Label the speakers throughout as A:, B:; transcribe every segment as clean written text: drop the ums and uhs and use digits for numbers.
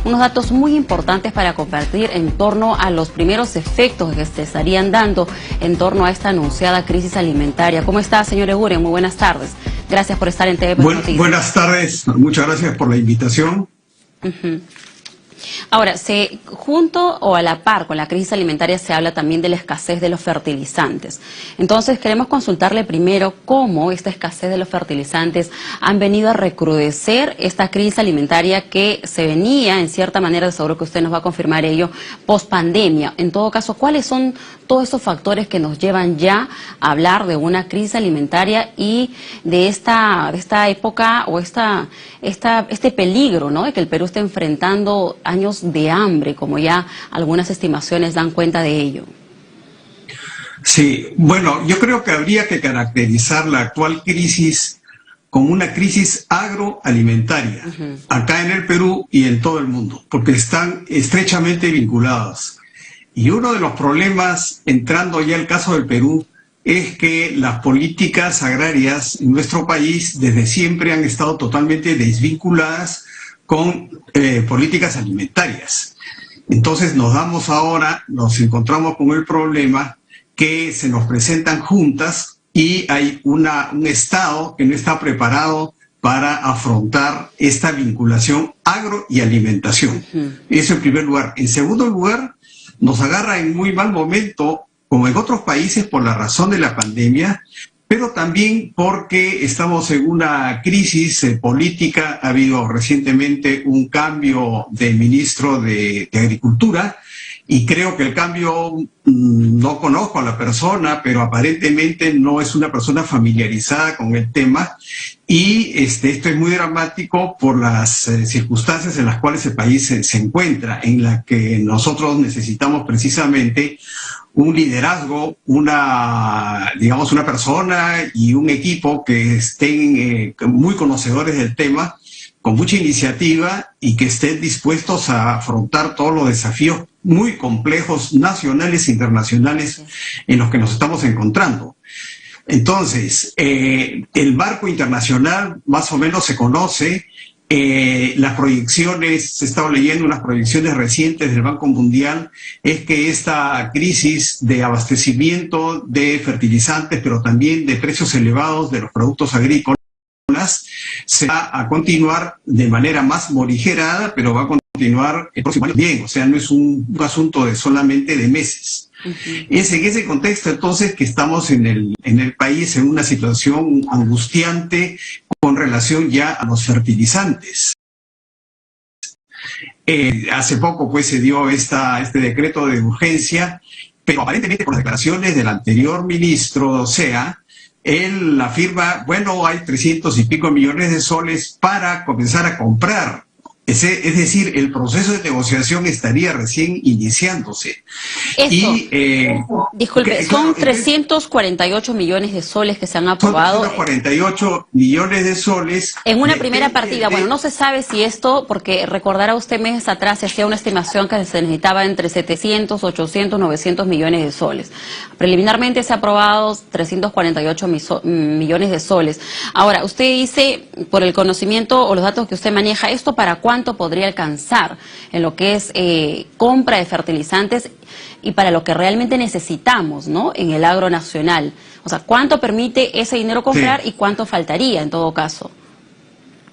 A: unos datos muy importantes para compartir en torno a los primeros efectos que se estarían dando en torno a esta anunciada crisis alimentaria. ¿Cómo está, señor Eguren? Muy buenas tardes. Gracias por estar en TVP Noticias.
B: Buenas tardes, muchas gracias por la invitación.
A: Ahora, junto o a la par con la crisis alimentaria se habla también de la escasez de los fertilizantes. Entonces queremos consultarle primero cómo esta escasez de los fertilizantes han venido a recrudecer esta crisis alimentaria que se venía, en cierta manera, seguro que usted nos va a confirmar ello, post pandemia. En todo caso, ¿cuáles son todos esos factores que nos llevan ya a hablar de una crisis alimentaria y de esta época o este peligro, ¿no?, de que el Perú esté enfrentando años de hambre, como ya algunas estimaciones dan cuenta de ello?
B: Sí, bueno, yo creo que habría que caracterizar la actual crisis como una crisis agroalimentaria, acá en el Perú y en todo el mundo, porque están estrechamente vinculadas. Y uno de los problemas, entrando ya al caso del Perú, es que las políticas agrarias en nuestro país desde siempre han estado totalmente desvinculadas con políticas alimentarias. Entonces nos encontramos con el problema que se nos presentan juntas y hay un Estado que no está preparado para afrontar esta vinculación agro y alimentación. Eso en primer lugar. En segundo lugar, nos agarra en muy mal momento, como en otros países, por la razón de la pandemia, pero también porque estamos en una crisis política. Ha habido recientemente un cambio de ministro de Agricultura y creo que el cambio, no conozco a la persona, pero aparentemente no es una persona familiarizada con el tema y esto es muy dramático por las circunstancias en las cuales el país se encuentra, en la que nosotros necesitamos precisamente un liderazgo, una persona y un equipo que estén muy conocedores del tema, con mucha iniciativa y que estén dispuestos a afrontar todos los desafíos muy complejos, nacionales e internacionales, en los que nos estamos encontrando. Entonces, el marco internacional más o menos se conoce. Las proyecciones, se he estado leyendo unas proyecciones recientes del Banco Mundial, es que esta crisis de abastecimiento de fertilizantes, pero también de precios elevados de los productos agrícolas, se va a continuar de manera más morigerada, pero va a continuar el próximo año bien, o sea, no es un asunto de solamente de meses. Es en ese contexto entonces que estamos en el país en una situación angustiante con relación ya a los fertilizantes. Hace poco pues se dio este decreto de urgencia, pero aparentemente por las declaraciones del anterior ministro Sea, él afirma, bueno, hay 300 y pico millones de soles para comenzar a comprar. Es decir, el proceso de negociación estaría recién iniciándose.
A: Disculpe, son 348 millones de soles que se han aprobado.
B: 348 millones de soles.
A: En una primera partida. Bueno, no se sabe si esto, porque recordará usted meses atrás se hacía una estimación que se necesitaba entre 700, 800, 900 millones de soles. Preliminarmente se ha aprobado 348 millones de soles. Ahora, usted dice, por el conocimiento o los datos que usted maneja, ¿esto para cuánto podría alcanzar en lo que es compra de fertilizantes y para lo que realmente necesitamos, ¿no?, en el agro nacional? O sea, ¿cuánto permite ese dinero comprar y cuánto faltaría en todo caso?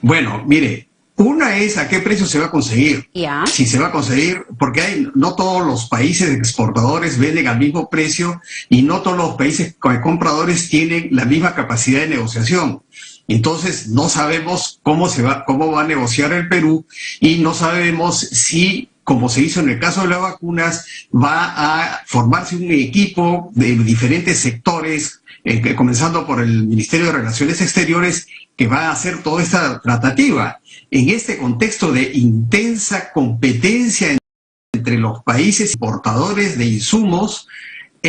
B: Bueno, mire, una es a qué precio se va a conseguir. Si se va a conseguir, porque no todos los países exportadores venden al mismo precio y no todos los países compradores tienen la misma capacidad de negociación. Entonces no sabemos cómo va a negociar el Perú y no sabemos si, como se hizo en el caso de las vacunas, va a formarse un equipo de diferentes sectores, comenzando por el Ministerio de Relaciones Exteriores, que va a hacer toda esta tratativa. En este contexto de intensa competencia entre los países importadores de insumos,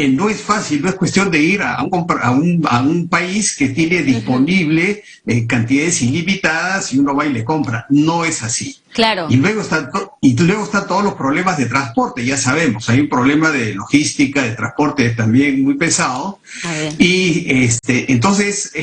B: no es fácil, no es cuestión de ir a un país que tiene disponible cantidades ilimitadas y uno va y le compra. No es así.
A: Claro.
B: Y luego están todos los problemas de transporte, ya sabemos, hay un problema de logística, de transporte también muy pesado. Y entonces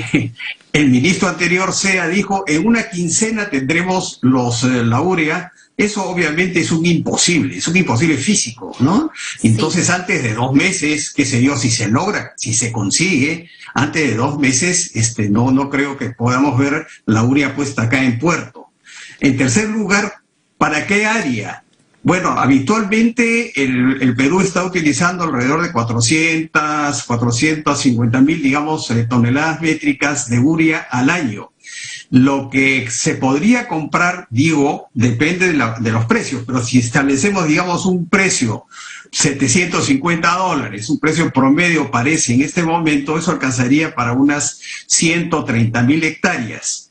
B: el ministro anterior Sea dijo, en una quincena tendremos la urea eso obviamente es un imposible físico, ¿no? Entonces, antes de 2 meses, qué sé yo, si se logra, si se consigue, antes de 2 meses, no creo que podamos ver la urea puesta acá en puerto. En tercer lugar, ¿para qué área? Bueno, habitualmente el Perú está utilizando alrededor de 450.000, digamos, toneladas métricas de urea al año. Lo que se podría comprar, digo, depende de los precios, pero si establecemos, digamos, un precio $750, un precio promedio parece en este momento, eso alcanzaría para unas 130.000 hectáreas.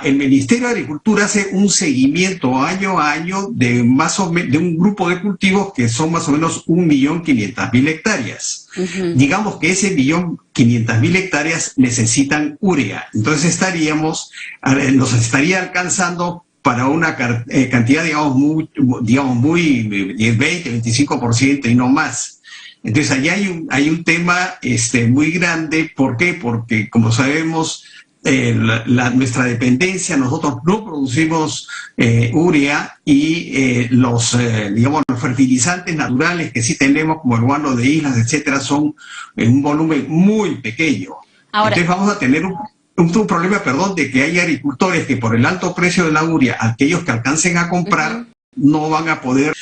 B: El Ministerio de Agricultura hace un seguimiento año a año de un grupo de cultivos que son más o menos 1.500.000 hectáreas. Digamos que ese 1.500.000 hectáreas necesitan urea. Entonces nos estaría alcanzando para una cantidad, digamos, muy 20-25% y no más. Entonces, allá hay un tema muy grande. ¿Por qué? Porque, como sabemos, nuestra dependencia, nosotros no producimos urea y los fertilizantes naturales que sí tenemos, como el guano de islas, etcétera, son en un volumen muy pequeño. Ahora, entonces vamos a tener un problema, de que hay agricultores que por el alto precio de la urea, aquellos que alcancen a comprar, no van a poder,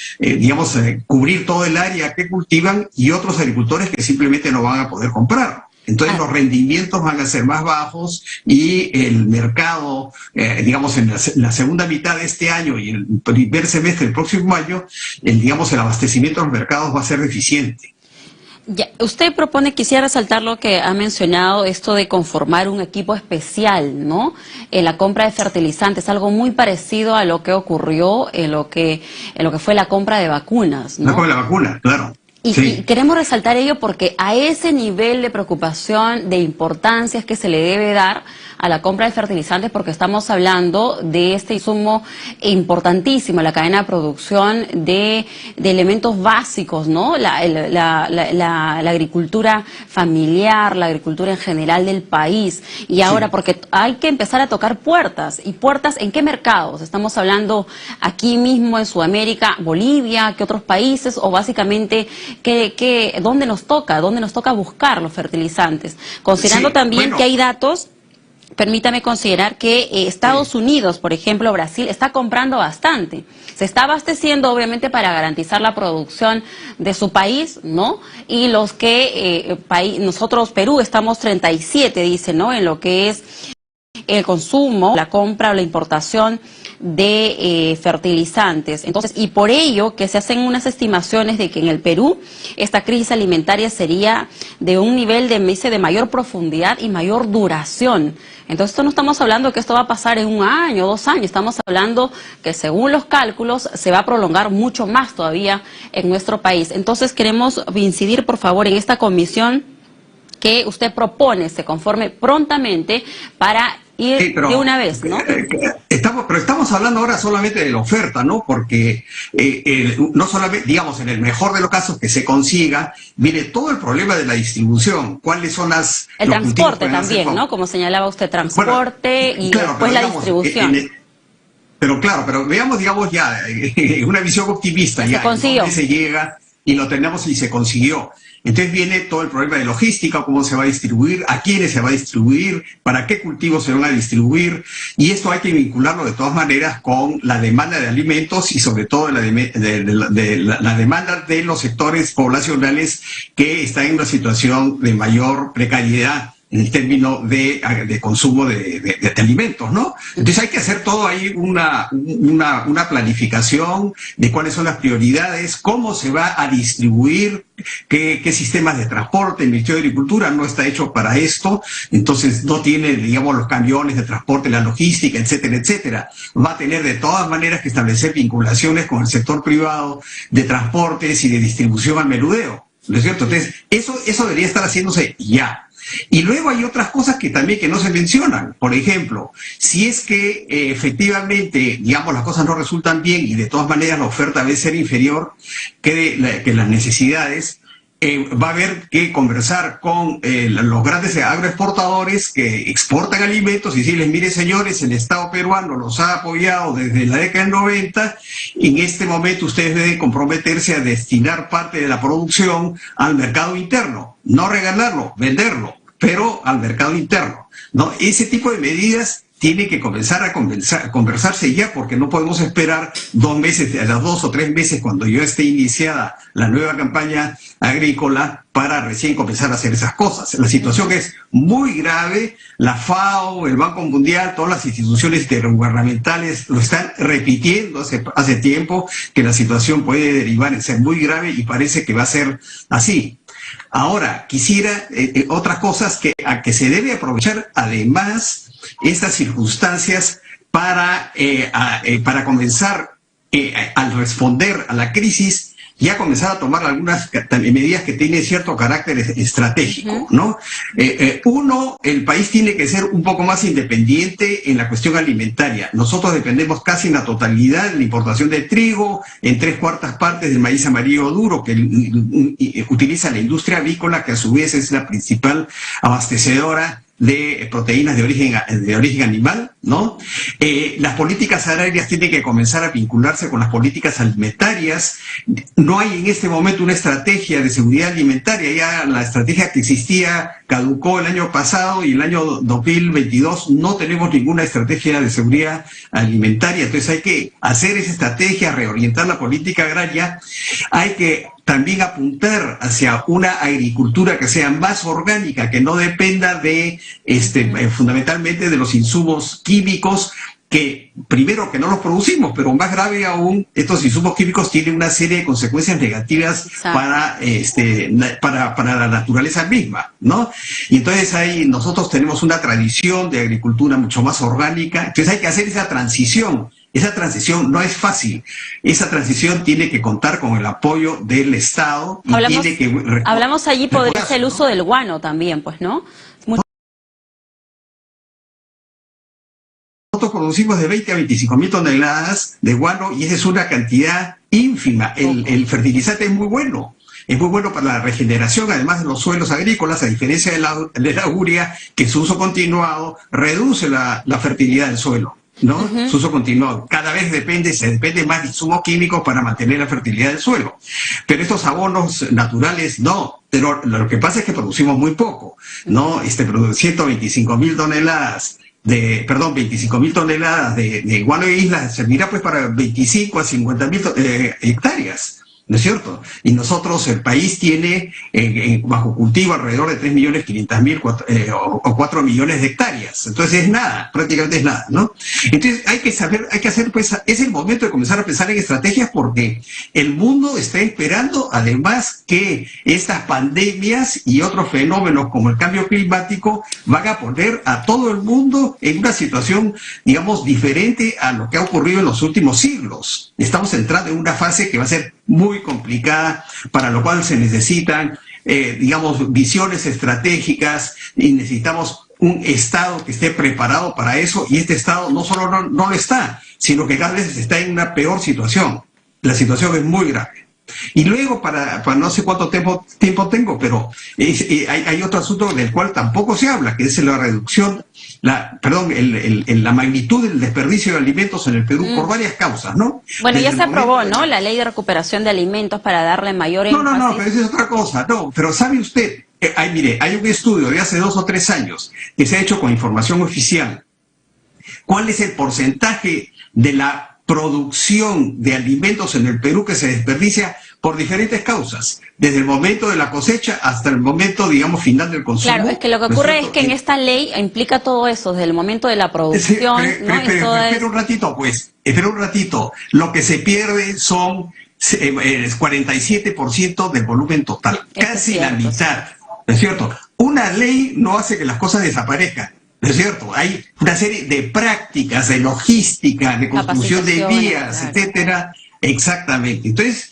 B: cubrir todo el área que cultivan, y otros agricultores que simplemente no van a poder comprar. Entonces los rendimientos van a ser más bajos y el mercado, en la segunda mitad de este año y el primer semestre del próximo año, el abastecimiento de los mercados va a ser deficiente.
A: Ya, usted propone, quisiera resaltar lo que ha mencionado, esto de conformar un equipo especial, ¿no? En la compra de fertilizantes, algo muy parecido a lo que ocurrió en lo que fue la compra de vacunas, ¿no?
B: La compra de la vacuna, claro.
A: Y queremos resaltar ello porque a ese nivel de preocupación, de importancia es que se le debe dar a la compra de fertilizantes, porque estamos hablando de este insumo importantísimo, la cadena de producción de elementos básicos, ¿no? La agricultura familiar, la agricultura en general del país. Y ahora, porque hay que empezar a tocar puertas. ¿Y puertas en qué mercados? Estamos hablando aquí mismo en Sudamérica, Bolivia, ¿qué otros países? O básicamente, ¿dónde nos toca? ¿Dónde nos toca buscar los fertilizantes? Considerando también que hay datos. Permítame considerar que Estados Unidos, por ejemplo, Brasil, está comprando bastante. Se está abasteciendo, obviamente, para garantizar la producción de su país, ¿no? Y los que, nosotros, Perú, estamos 37, dice, ¿no? En lo que es el consumo, la compra o la importación de fertilizantes. Entonces, y por ello que se hacen unas estimaciones de que en el Perú esta crisis alimentaria sería de un nivel de mayor profundidad y mayor duración. Entonces, esto no estamos hablando que esto va a pasar en 1 año, 2 años, estamos hablando que según los cálculos se va a prolongar mucho más todavía en nuestro país. Entonces, queremos incidir, por favor, en esta comisión que usted propone se conforme prontamente para ir de una vez, ¿no?
B: Pero estamos hablando ahora solamente de la oferta, ¿no? Porque no solamente, digamos, en el mejor de los casos que se consiga, viene todo el problema de la distribución. ¿Cuáles son
A: el transporte también, ¿no? Como señalaba usted, transporte y después la distribución.
B: Pero veamos, digamos, ya, una visión optimista, ya, donde se llega y lo tenemos y se consiguió. Entonces viene todo el problema de logística, cómo se va a distribuir, a quiénes se va a distribuir, para qué cultivos se van a distribuir, y esto hay que vincularlo de todas maneras con la demanda de alimentos y sobre todo la demanda de los sectores poblacionales que están en una situación de mayor precariedad en el término de consumo de alimentos, ¿no? Entonces hay que hacer todo ahí una planificación de cuáles son las prioridades, cómo se va a distribuir, qué sistemas de transporte. El Ministerio de Agricultura no está hecho para esto, entonces no tiene, digamos, los camiones de transporte, la logística, etcétera, etcétera. Va a tener de todas maneras que establecer vinculaciones con el sector privado de transportes y de distribución al menudeo, ¿no es cierto? Entonces eso debería estar haciéndose ya. Y luego hay otras cosas que también que no se mencionan. Por ejemplo, si es que efectivamente, digamos, las cosas no resultan bien y de todas maneras la oferta debe ser inferior que las necesidades, va a haber que conversar con los grandes agroexportadores que exportan alimentos y decirles, mire señores, el Estado peruano los ha apoyado desde la década del 90, y en este momento ustedes deben comprometerse a destinar parte de la producción al mercado interno, no regalarlo, venderlo, pero al mercado interno, ¿no? Ese tipo de medidas tiene que comenzar a conversarse ya, porque no podemos esperar 2 meses, a las 2 o 3 meses cuando ya esté iniciada la nueva campaña agrícola para recién comenzar a hacer esas cosas. La situación es muy grave, la FAO, el Banco Mundial, todas las instituciones intergubernamentales lo están repitiendo hace tiempo, que la situación puede derivar en ser muy grave y parece que va a ser así. Ahora, quisiera otras cosas que se debe aprovechar además estas circunstancias para comenzar al responder a la crisis, ya comenzar a tomar algunas medidas que tienen cierto carácter estratégico, ¿no? Uno, el país tiene que ser un poco más independiente en la cuestión alimentaria. Nosotros dependemos casi en la totalidad de la importación de trigo, en 3/4 partes del maíz amarillo duro que utiliza la industria avícola, que a su vez es la principal abastecedora de proteínas de origen animal, ¿no? Las políticas agrarias tienen que comenzar a vincularse con las políticas alimentarias. No hay en este momento una estrategia de seguridad alimentaria. Ya la estrategia que existía caducó el año pasado, y el año 2022 no tenemos ninguna estrategia de seguridad alimentaria. Entonces hay que hacer esa estrategia, reorientar la política agraria. Hay que también apuntar hacia una agricultura que sea más orgánica, que no dependa de fundamentalmente de los insumos químicos, que primero que no los producimos, pero más grave aún, estos insumos químicos tienen una serie de consecuencias negativas para la naturaleza misma, ¿no? Y entonces ahí nosotros tenemos una tradición de agricultura mucho más orgánica. Entonces hay que hacer esa transición. Esa transición no es fácil. Esa transición tiene que contar con el apoyo del Estado. Y
A: hablamos allí, podría ser el uso del guano también, pues, ¿no?
B: Nosotros producimos de 20 a 25 mil toneladas de guano, y esa es una cantidad ínfima. El fertilizante es muy bueno. Es muy bueno para la regeneración, además de los suelos agrícolas, a diferencia de la urea, que su uso continuado reduce la fertilidad del suelo, ¿no? Su uso continuado. Cada vez se depende más de insumos químicos para mantener la fertilidad del suelo. Pero estos abonos naturales no. Pero lo que pasa es que producimos muy poco, ¿no? 125 mil toneladas 25 mil toneladas de guano de islas servirá pues para 25 a 50 mil hectáreas, ¿no es cierto? Y nosotros, el país tiene bajo cultivo alrededor de 3.500.000 o 4 millones de hectáreas. Entonces es nada, prácticamente es nada, ¿no? Entonces hay que hacer, pues, es el momento de comenzar a pensar en estrategias, porque el mundo está esperando además que estas pandemias y otros fenómenos como el cambio climático van a poner a todo el mundo en una situación, digamos, diferente a lo que ha ocurrido en los últimos siglos. Estamos entrando en una fase que va a ser muy complicada, para lo cual se necesitan, digamos, visiones estratégicas, y necesitamos un Estado que esté preparado para eso, y este Estado no solo no lo está, sino que cada vez está en una peor situación. La situación es muy grave. Y luego, para no sé cuánto tiempo tengo, pero hay otro asunto del cual tampoco se habla, que es la reducción, la magnitud del desperdicio de alimentos en el Perú, por varias causas, ¿no?
A: Bueno, ya se aprobó, ¿no?, la ley de recuperación de alimentos para darle mayor énfasis.
B: No, pero esa es otra cosa. No, pero ¿sabe usted? Hay un estudio de hace 2 o 3 años que se ha hecho con información oficial. ¿Cuál es el porcentaje de la producción de alimentos en el Perú que se desperdicia por diferentes causas, desde el momento de la cosecha hasta el momento, digamos, final del consumo?
A: Claro, es que lo que ocurre es que en esta ley implica todo eso, desde el momento de la producción, ¿no?
B: Espera un ratito, pues, espera un ratito. Lo que se pierde son 47% del volumen total, casi la mitad, ¿no es cierto? Una ley no hace que las cosas desaparezcan, ¿no es cierto? Hay una serie de prácticas, de logística, de construcción de vías, etcétera. Exactamente. Entonces,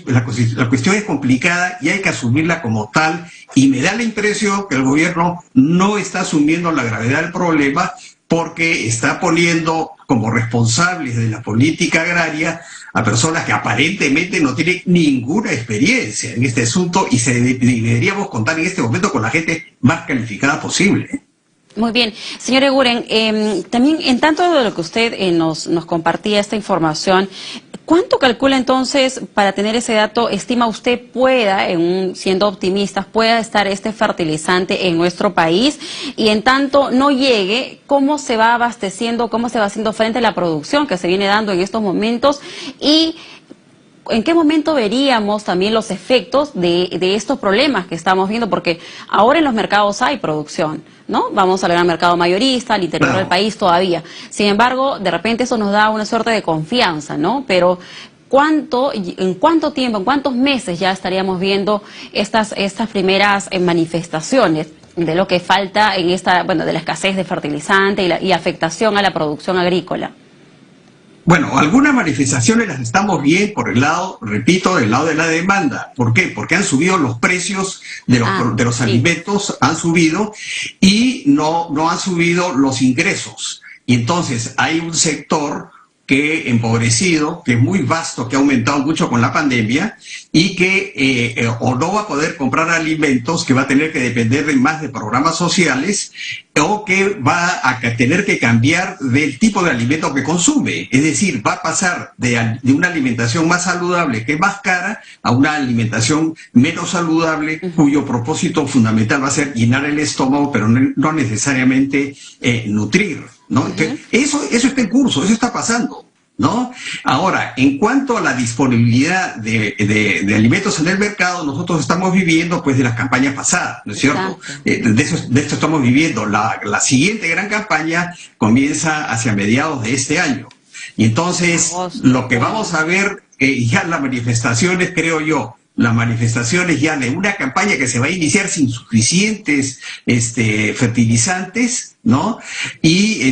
B: la cuestión es complicada y hay que asumirla como tal, y me da la impresión que el gobierno no está asumiendo la gravedad del problema, porque está poniendo como responsables de la política agraria a personas que aparentemente no tienen ninguna experiencia en este asunto y deberíamos contar en este momento con la gente más calificada posible.
A: Muy bien. Señor Eguren, también en tanto de lo que usted nos compartía esta información, ¿cuánto calcula entonces, para tener ese dato, estima usted pueda, siendo optimistas, pueda estar este fertilizante en nuestro país? Y en tanto no llegue, ¿cómo se va abasteciendo, cómo se va haciendo frente a la producción que se viene dando en estos momentos? Y ¿en qué momento veríamos también los efectos de estos problemas que estamos viendo? Porque ahora en los mercados hay producción, ¿no? Vamos al gran mercado mayorista, al interior del país todavía. Sin embargo, de repente eso nos da una suerte de confianza, ¿no? Pero ¿en cuánto tiempo, en cuántos meses ya estaríamos viendo estas primeras manifestaciones de lo que falta en de la escasez de fertilizante y afectación a la producción agrícola?
B: Bueno, algunas manifestaciones las estamos viendo por el lado, repito, del lado de la demanda. ¿Por qué? Porque han subido los precios de los alimentos, han subido y no han subido los ingresos. Y entonces hay un sector que empobrecido, que es muy vasto, que ha aumentado mucho con la pandemia y que o no va a poder comprar alimentos, que va a tener que depender más de programas sociales, o que va a tener que cambiar del tipo de alimento que consume. Es decir, va a pasar de una alimentación más saludable, que es más cara, a una alimentación menos saludable, cuyo propósito fundamental va a ser llenar el estómago, pero no necesariamente nutrir, ¿no? Entonces, eso está en curso, eso está pasando, ¿no? Ahora, en cuanto a la disponibilidad de alimentos en el mercado, nosotros estamos viviendo pues de las campañas pasadas, ¿no es cierto? De esto estamos viviendo. La siguiente gran campaña comienza hacia mediados de este año. Y entonces lo que vamos a ver, ya las manifestaciones, creo yo, las manifestaciones ya de una campaña que se va a iniciar sin suficientes fertilizantes, ¿no? Y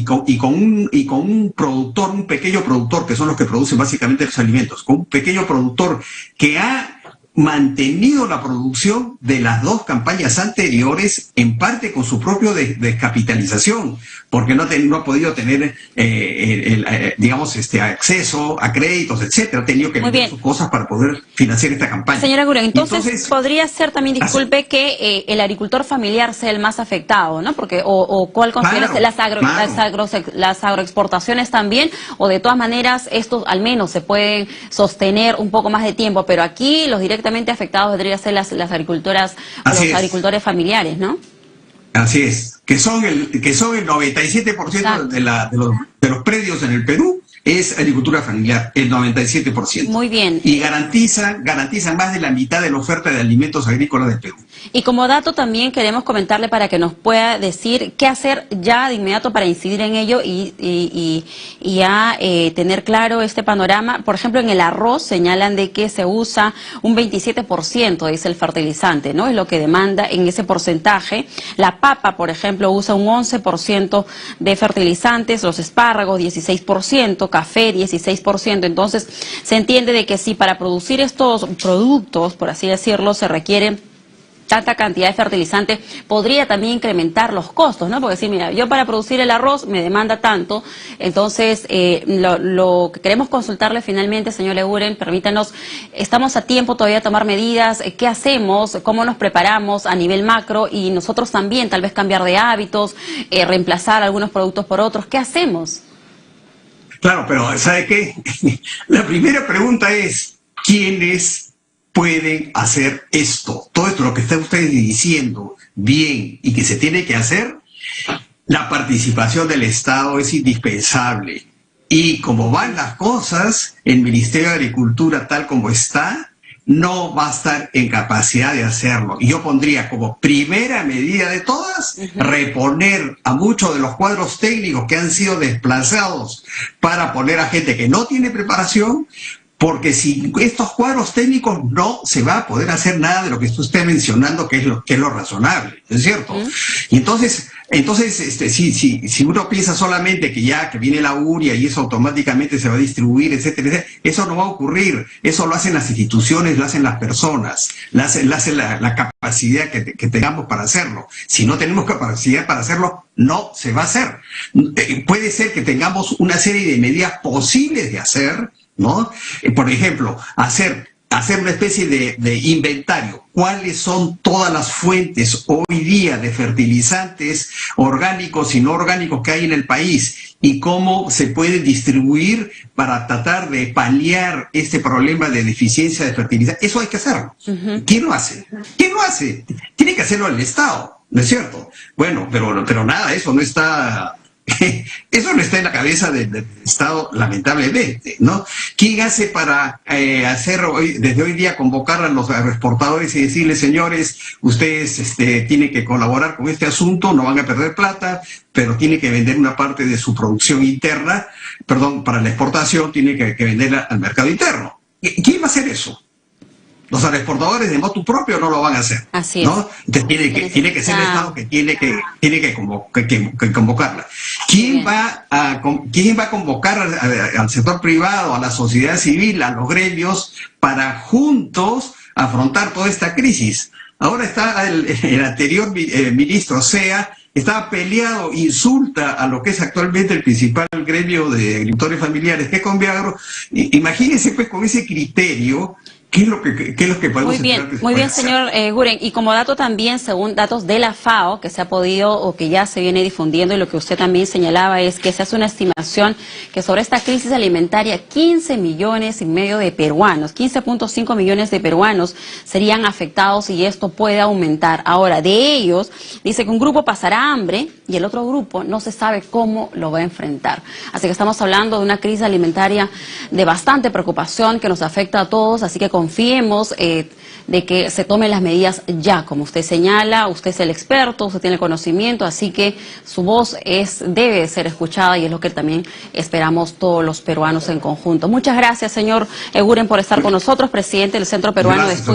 B: con un productor, un pequeño productor, que son los que producen básicamente los alimentos, con un pequeño productor que ha mantenido la producción de las dos campañas anteriores, en parte con su propio descapitalización, porque no ha podido tener, acceso a créditos, etcétera. Ha tenido que vender sus cosas para poder financiar esta campaña.
A: Señora Eguren, entonces podría ser también, disculpe, que el agricultor familiar sea el más afectado, ¿no? Porque, ¿cuál considera las agroexportaciones también? O de todas maneras, estos al menos se pueden sostener un poco más de tiempo, pero aquí los directamente afectados deberían ser las agricultoras, los agricultores familiares, ¿no?
B: Así es, que son el 97% de los predios en el Perú, es agricultura familiar, el 97%.
A: Muy bien.
B: Y garantizan más de la mitad de la oferta de alimentos agrícolas del Perú.
A: Y como dato también queremos comentarle para que nos pueda decir qué hacer ya de inmediato para incidir en ello y ya tener claro este panorama. Por ejemplo, en el arroz señalan de que se usa un 27%, dice el fertilizante, ¿no? Es lo que demanda en ese porcentaje. La papa, por ejemplo, usa un 11% de fertilizantes, los espárragos 16%, café 16%. Entonces se entiende de que si para producir estos productos, por así decirlo, se requiere tanta cantidad de fertilizante, podría también incrementar los costos, ¿no? Porque si, mira, yo para producir el arroz me demanda tanto, entonces lo que queremos consultarle finalmente, señor Eguren, permítanos, estamos a tiempo todavía de tomar medidas, ¿qué hacemos? ¿Cómo nos preparamos a nivel macro? Y nosotros también, tal vez cambiar de hábitos, reemplazar algunos productos por otros, ¿qué hacemos?
B: Claro, pero ¿sabe qué? La primera pregunta es, ¿quiénes pueden hacer esto? Todo esto, lo que están ustedes diciendo bien y que se tiene que hacer, la participación del Estado es indispensable. Y como van las cosas, el Ministerio de Agricultura, tal como está, no va a estar en capacidad de hacerlo. Y yo pondría como primera medida de todas, reponer a muchos de los cuadros técnicos que han sido desplazados para poner a gente que no tiene preparación, porque sin estos cuadros técnicos no se va a poder hacer nada de lo que usted está mencionando, que es lo razonable, ¿no es cierto? Y entonces Entonces, si uno piensa solamente que ya que viene la uria y eso automáticamente se va a distribuir, etcétera, etcétera, eso no va a ocurrir. Eso lo hacen las instituciones, lo hacen las personas, lo hace la capacidad que tengamos para hacerlo. Si no tenemos capacidad para hacerlo, no se va a hacer. Puede ser que tengamos una serie de medidas posibles de hacer, ¿no? Por ejemplo, hacer una especie de inventario. ¿Cuáles son todas las fuentes hoy día de fertilizantes orgánicos y no orgánicos que hay en el país? Y cómo se puede distribuir para tratar de paliar este problema de deficiencia de fertilizantes. Eso hay que hacerlo. ¿Quién lo hace? ¿Quién lo hace? Tiene que hacerlo el Estado, ¿no es cierto? Bueno, pero nada, eso no está en la cabeza del Estado, lamentablemente, ¿no? ¿Quién hace para desde hoy día convocar a los exportadores y decirles, señores, ustedes tienen que colaborar con este asunto, no van a perder plata, pero tienen que vender una parte de su producción interna, para la exportación tienen que venderla al mercado interno? ¿Quién va a hacer eso? Los exportadores de motu propio no lo van a hacer.
A: Así es.
B: ¿No? Entonces tiene que ser el Estado que tiene que convocarla. ¿Quién va a convocar al sector privado, a la sociedad civil, a los gremios, para juntos afrontar toda esta crisis? Ahora está el anterior ministro Sea, estaba peleado, insulta a lo que es actualmente el principal gremio de agricultores familiares, que es Conviagro. Imagínense pues con ese criterio. ¿Qué es lo que podemos esperar?
A: Muy bien, señor Guren. Y como dato también, según datos de la FAO, que se ha podido o que ya se viene difundiendo, y lo que usted también señalaba es que se hace una estimación que sobre esta crisis alimentaria, 15,5 millones de peruanos, 15.5 millones de peruanos serían afectados y esto puede aumentar. Ahora, de ellos, dice que un grupo pasará hambre y el otro grupo no se sabe cómo lo va a enfrentar. Así que estamos hablando de una crisis alimentaria de bastante preocupación que nos afecta a todos, así que confiemos de que se tomen las medidas ya, como usted señala, usted es el experto, usted tiene el conocimiento, así que su voz debe ser escuchada y es lo que también esperamos todos los peruanos en conjunto. Muchas gracias, señor Guren, por estar con nosotros, presidente del Centro Peruano de Estudios